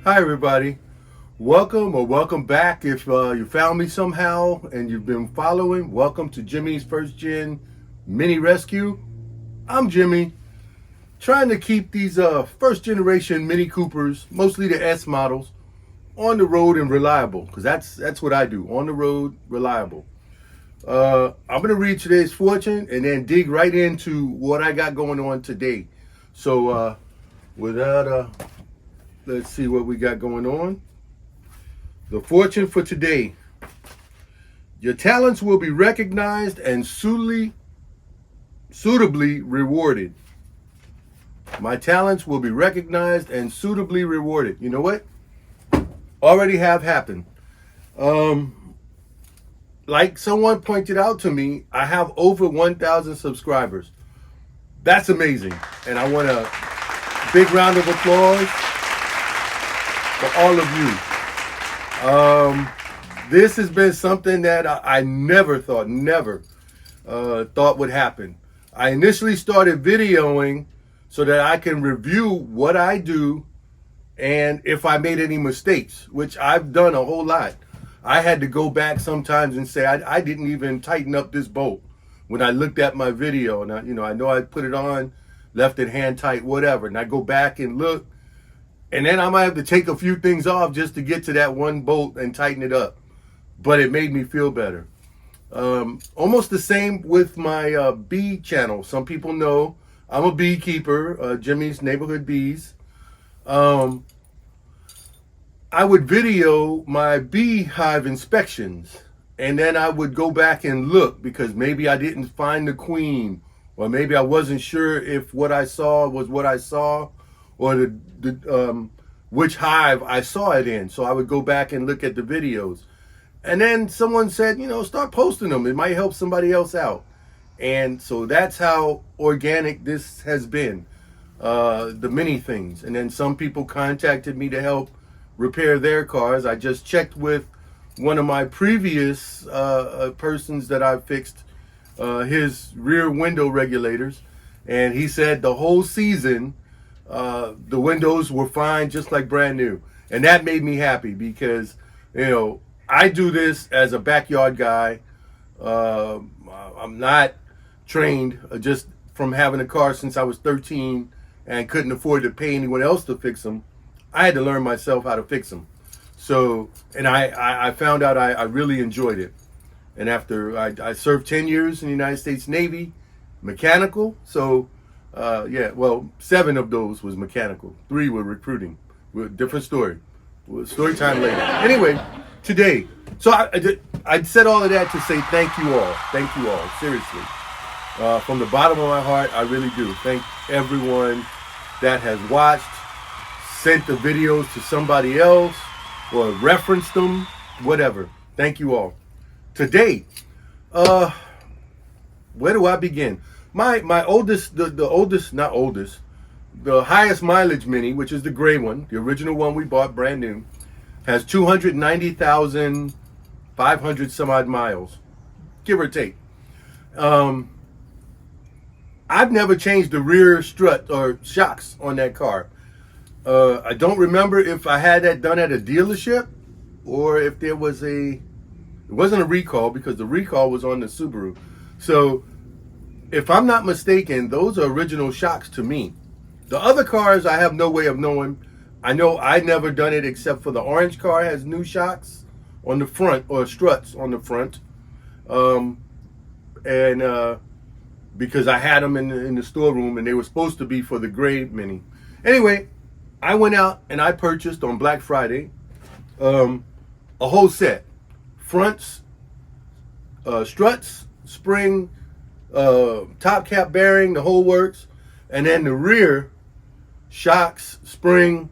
Hi everybody, welcome or welcome back. If you found me somehow and you've been following, welcome to Jimmy's First Gen Mini Rescue. I'm Jimmy, trying to keep these first generation Mini Coopers, mostly the S models, on the road and reliable, because that's what I do, on the road, reliable. I'm going to read today's fortune and then dig right into what I got going on today. So without let's see what we got going on. The fortune for today. Your talents will be recognized and suitably rewarded. My talents will be recognized and suitably rewarded. You know what? Already have happened. Like someone pointed out to me, I have over 1,000 subscribers. That's amazing. And I want a big round of applause for all of you. This has been something that I never thought would happen. I initially started videoing so that I can review what I do and if I made any mistakes, which I've done a whole lot. I had to go back sometimes and say, I didn't even tighten up this bolt when I looked at my video. And I know I put it on, left it hand tight, whatever. And I go back and look, and then I might have to take a few things off just to get to that one bolt and tighten it up. But it made me feel better. Almost the same with my bee channel. Some people know I'm a beekeeper, Jimmy's Neighborhood Bees. I would video my beehive inspections, and then I would go back and look because maybe I didn't find the queen, or maybe I wasn't sure if what I saw was what I saw, or which hive I saw it in. So I would go back and look at the videos. And then someone said, start posting them. It might help somebody else out. And so that's how organic this has been, the many things. And then some people contacted me to help repair their cars. I just checked with one of my previous persons that I fixed his rear window regulators. And he said the whole season, the windows were fine, just like brand new. And that made me happy because, I do this as a backyard guy. I'm not trained, just from having a car since I was 13 and couldn't afford to pay anyone else to fix them. I had to learn myself how to fix them. So, and I found out I really enjoyed it. And after I served 10 years in the United States Navy, mechanical. So, 7 of those was mechanical. 3 were recruiting. Different story. Story time later. Anyway, today. So I said all of that to say thank you all. Thank you all. Seriously. From the bottom of my heart, I really do. Thank everyone that has watched, sent the videos to somebody else, or referenced them, whatever. Thank you all. Today, where do I begin? My oldest, the highest mileage Mini, which is the gray one, the original one we bought brand new, has 290,500 some odd miles, give or take. I've never changed the rear strut or shocks on that car. I don't remember if I had that done at a dealership or if there was it wasn't a recall, because the recall was on the Subaru. So if I'm not mistaken, those are original shocks to me. The other cars, I have no way of knowing. I know I never done it except for the orange car has new shocks on the front, or struts on the front. Because I had them in the storeroom and they were supposed to be for the gray Mini. Anyway, I went out and I purchased on Black Friday a whole set. Fronts, struts, spring, top cap bearing, the whole works. And then the rear shocks, spring,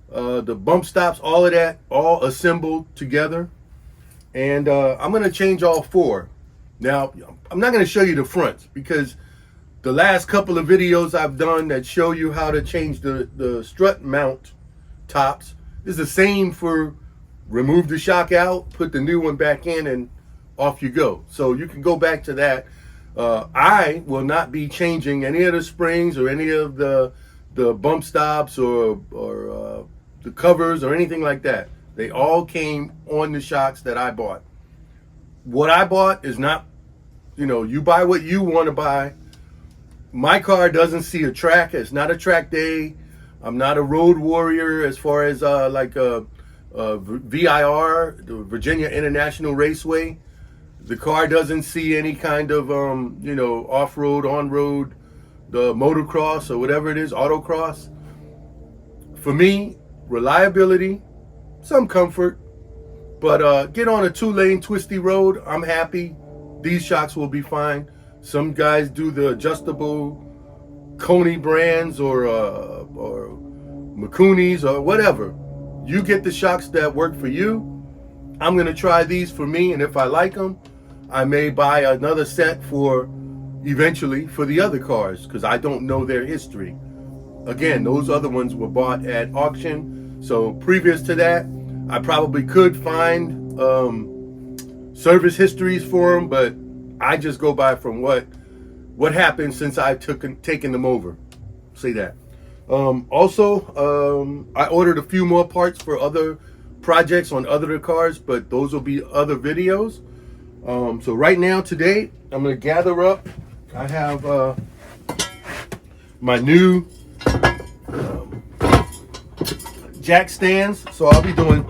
the bump stops, all of that, all assembled together. And I'm going to change all 4. Now, I'm not going to show you the fronts because the last couple of videos I've done that show you how to change the strut mount tops is the same for remove the shock out, put the new one back in, and off you go. So you can go back to that. I will not be changing any of the springs or any of the bump stops or the covers or anything like that. They all came on the shocks that I bought. What I bought is not, you buy what you want to buy. My car doesn't see a track. It's not a track day. I'm not a road warrior as far as like a VIR, the Virginia International Raceway. The car doesn't see any kind of, off-road, on-road, the motocross or whatever it is, autocross. For me, reliability, some comfort, but get on a 2-lane twisty road, I'm happy. These shocks will be fine. Some guys do the adjustable Coney brands or Makunis or whatever. You get the shocks that work for you. I'm going to try these for me, and if I like them, I may buy another set eventually for the other cars, because I don't know their history. Again, those other ones were bought at auction, so previous to that, I probably could find service histories for them, but I just go by from what happened since I've taken them over. Say that. Also, I ordered a few more parts for other projects on other cars, but those will be other videos. So right now, today, I'm going to gather up. I have my new jack stands, so I'll be doing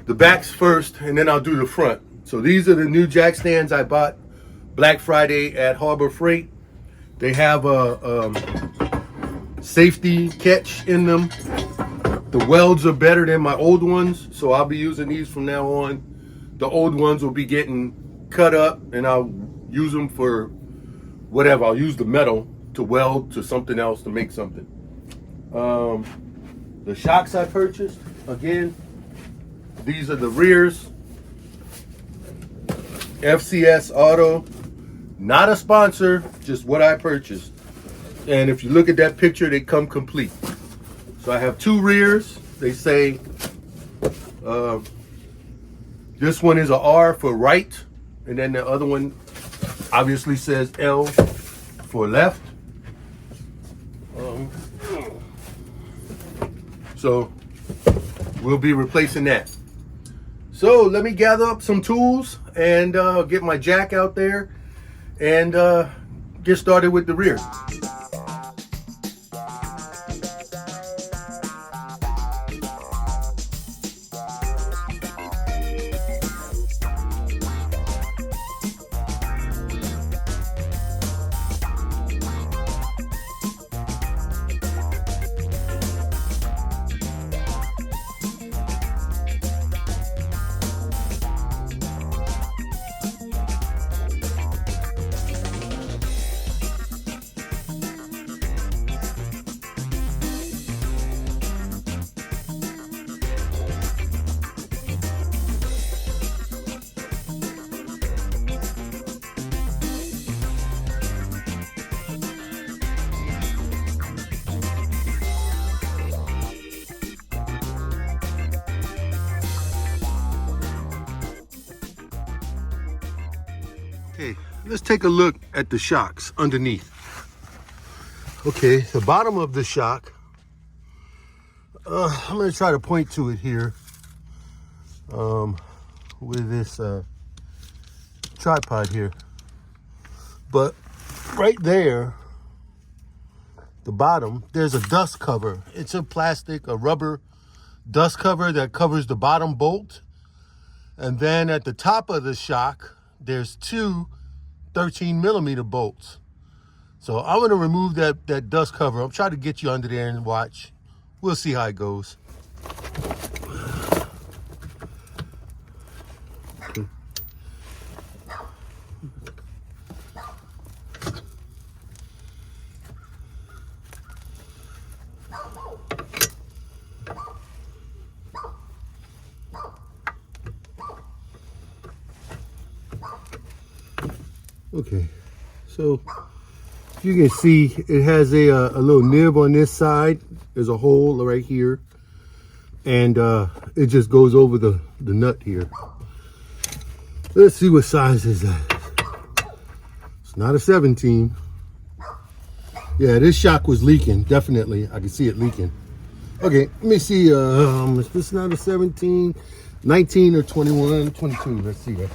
the backs first, and then I'll do the front. So these are the new jack stands I bought Black Friday at Harbor Freight. They have a safety catch in them. The welds are better than my old ones, so I'll be using these from now on. The old ones will be getting cut up, and I'll use them for whatever. I'll use the metal to weld to something else to make something. The shocks I purchased, again, these are the rears. FCS Auto, not a sponsor, just what I purchased. And if you look at that picture, they come complete. So I have two rears. They say this one is a R for right, and then the other one obviously says L for left. So we'll be replacing that. So let me gather up some tools and get my jack out there and get started with the rear. Okay, let's take a look at the shocks underneath. Okay, the bottom of the shock, I'm going to try to point to it here with this tripod here. But right there, the bottom, there's a dust cover. It's a plastic, a rubber dust cover that covers the bottom bolt. And then at the top of the shock, there's two 13mm bolts. So I'm going to remove that dust cover. I'm trying to get you under there and watch. We'll see how it goes. Okay, so you can see it has a little nib on this side. There's a hole right here, and it just goes over the nut here. Let's see what size is that. It's not a 17. Yeah, this shock was leaking, definitely. I can see it leaking. Okay, let me see. Is this not a 17, 19, or 21, 22? Let's see that.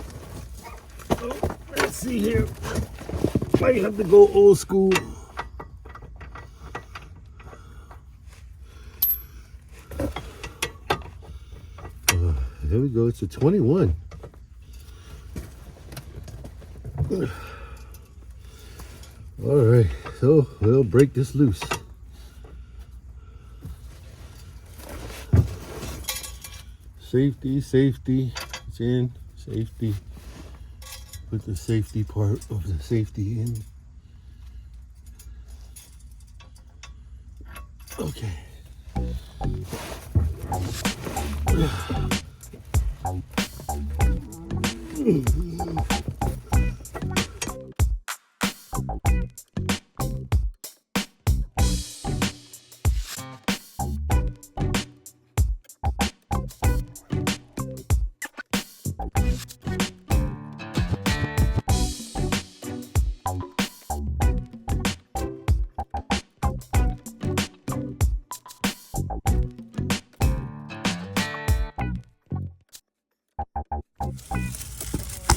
Let's see here. Might have to go old school. There we go. It's a 21. All right, so we'll break this loose. Safety, safety, it's in, safety. Put the safety part of the safety in. Okay.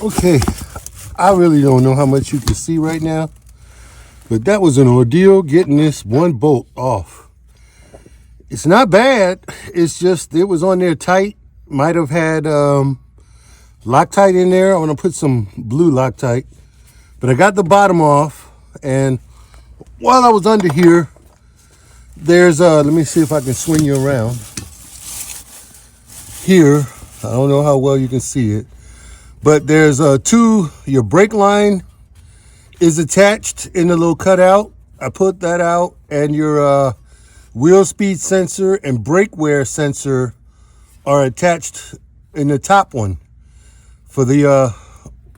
Okay, I really don't know how much you can see right now, but that was an ordeal getting this one bolt off. It's not bad. It's just it was on there tight. Might have had Loctite in there. I'm gonna put some blue Loctite, but I got the bottom off. And while I was under here, there's let me see if I can swing you around here. I don't know how well you can see it, but there's your brake line is attached in the little cutout. I put that out, and your wheel speed sensor and brake wear sensor are attached in the top one. For the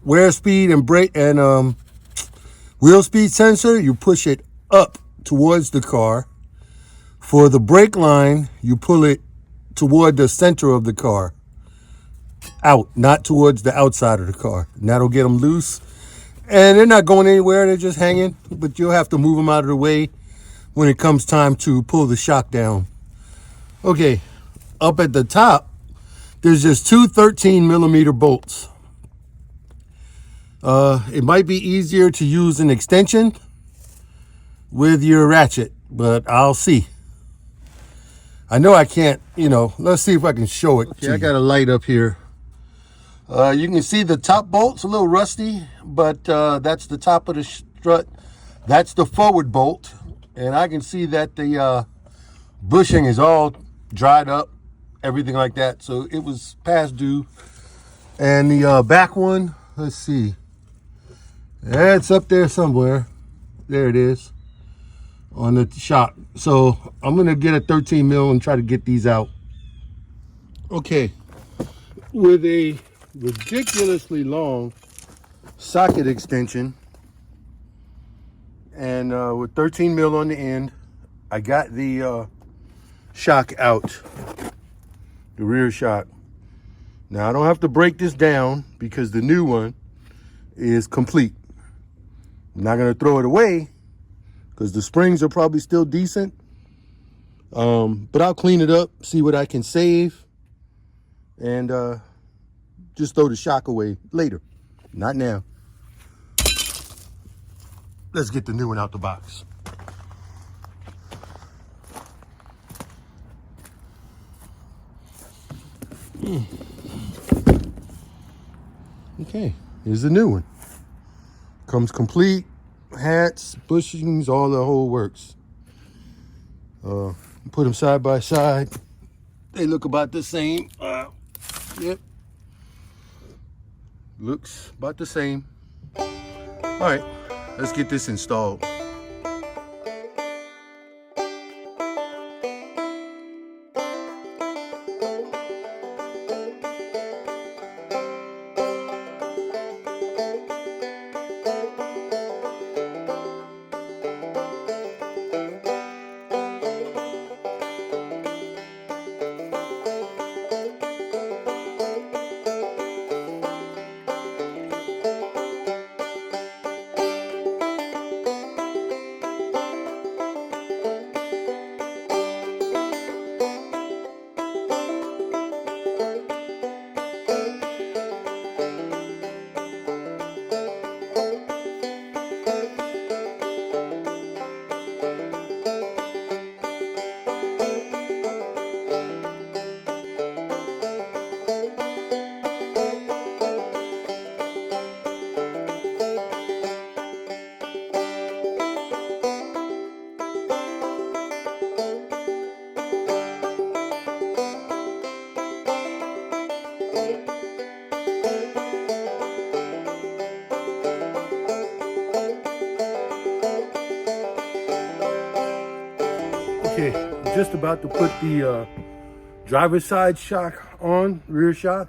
wear speed and brake and wheel speed sensor, you push it up towards the car. For the brake line, you pull it toward the center of the car, out, not towards the outside of the car. And that'll get them loose. And they're not going anywhere, they're just hanging, but you'll have to move them out of the way when it comes time to pull the shock down. Okay, up at the top, there's just two 13mm bolts. It might be easier to use an extension with your ratchet, but I'll see. I know I can't, let's see if I can show it. Okay, I got a light up here. You can see the top bolt's a little rusty, but that's the top of the strut. That's the forward bolt. And I can see that the bushing is all dried up, everything like that. So it was past due. And the back one, let's see. It's up there somewhere. There it is on the shock. So I'm going to get a 13 mil and try to get these out. Okay. With a ridiculously long socket extension and with 13 mil on the end, I got the shock out, the rear shock. Now I don't have to break this down because the new one is complete. I'm not going to throw it away because the springs are probably still decent, but I'll clean it up, see what I can save, and just throw the shock away later, not now. Let's get the new one out the box. Okay, here's the new one. Comes complete, hats, bushings, all the whole works. Put them side by side. They look about the same. Yep. Looks about the same. All right, let's get this installed. just about to put the driver's side shock on, rear shock.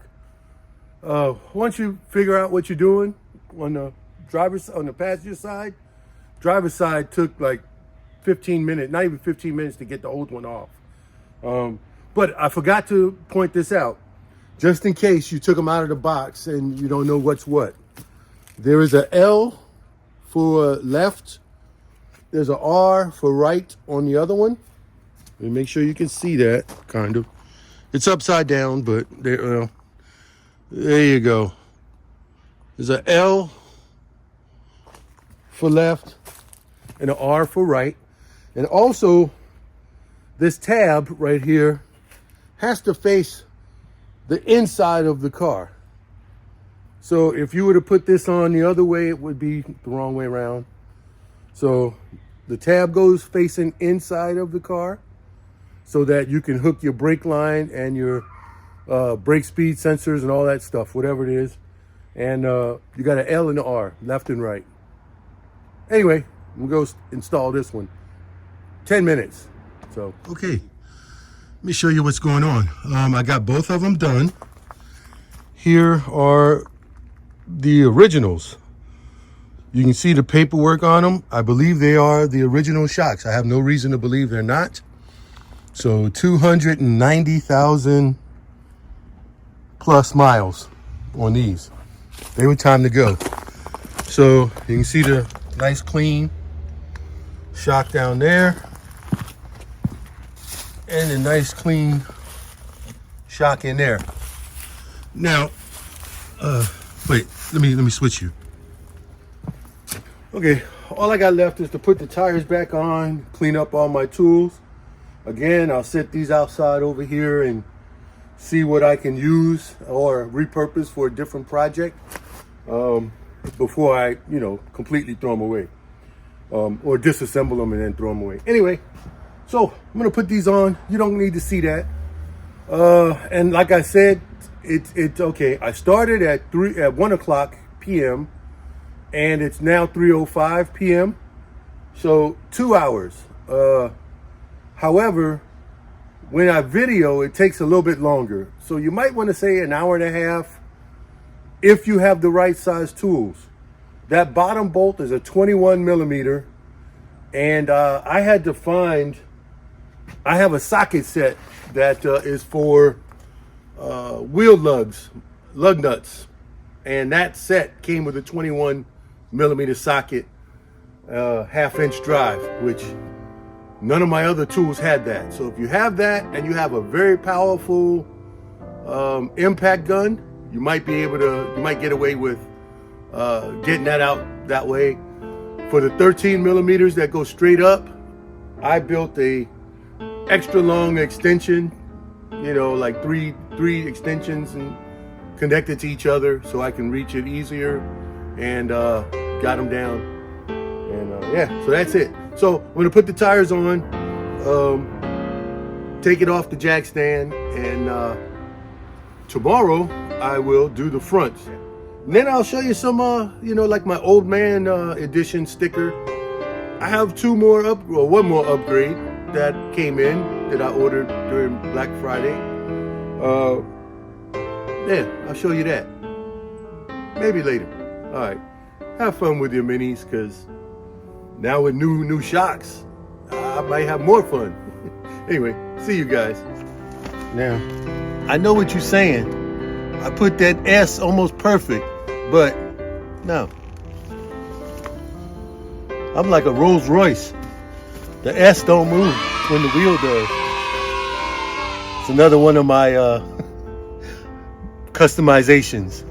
Once you figure out what you're doing on the passenger side, driver's side took like 15 minutes, not even 15 minutes to get the old one off. But I forgot to point this out, just in case you took them out of the box and you don't know what's what. There is a L for left. There's a R for right on the other one. Let me make sure you can see that, kind of. It's upside down, but there you go. There's a L for left and an R for right. And also, this tab right here has to face the inside of the car. So if you were to put this on the other way, it would be the wrong way around. So the tab goes facing inside of the car so that you can hook your brake line and your brake speed sensors and all that stuff, whatever it is. And you got an L and an R, left and right. Anyway, we'll go install this one. 10 minutes. So, okay, let me show you what's going on. I got both of them done. Here are the originals. You can see the paperwork on them. I believe they are the original shocks. I have no reason to believe they're not. So 290,000 plus miles on these. They were time to go. So you can see the nice clean shock down there. And a nice clean shock in there. Now, wait, let me switch you. Okay, all I got left is to put the tires back on, clean up all my tools. Again, I'll set these outside over here and see what I can use or repurpose for a different project before I, completely throw them away or disassemble them and then throw them away. Anyway, so I'm gonna put these on. You don't need to see that. And like I said, it's okay. I started at 1 o'clock p.m. and it's now 3:05 p.m. So 2 hours. However, when I video, it takes a little bit longer. So you might want to say an hour and a half if you have the right size tools. That bottom bolt is a 21 millimeter, and I had to find. I have a socket set that is for wheel lug nuts, and that set came with a 21 millimeter socket, half-inch drive, which none of my other tools had that. So if you have that and you have a very powerful impact gun, you might get away with getting that out that way. For the 13 millimeters that go straight up, I built a extra long extension, like three extensions and connected to each other so I can reach it easier, and got them down. And yeah, so that's it. So I'm gonna put the tires on, take it off the jack stand, and tomorrow I will do the fronts. And then I'll show you some, like my old man edition sticker. I have one more upgrade that came in that I ordered during Black Friday. Yeah, I'll show you that. Maybe later. All right. Have fun with your minis, because now with new shocks, I might have more fun. Anyway, see you guys. Now, I know what you're saying. I put that S almost perfect, but no. I'm like a Rolls Royce. The S don't move when the wheel does. It's another one of my customizations.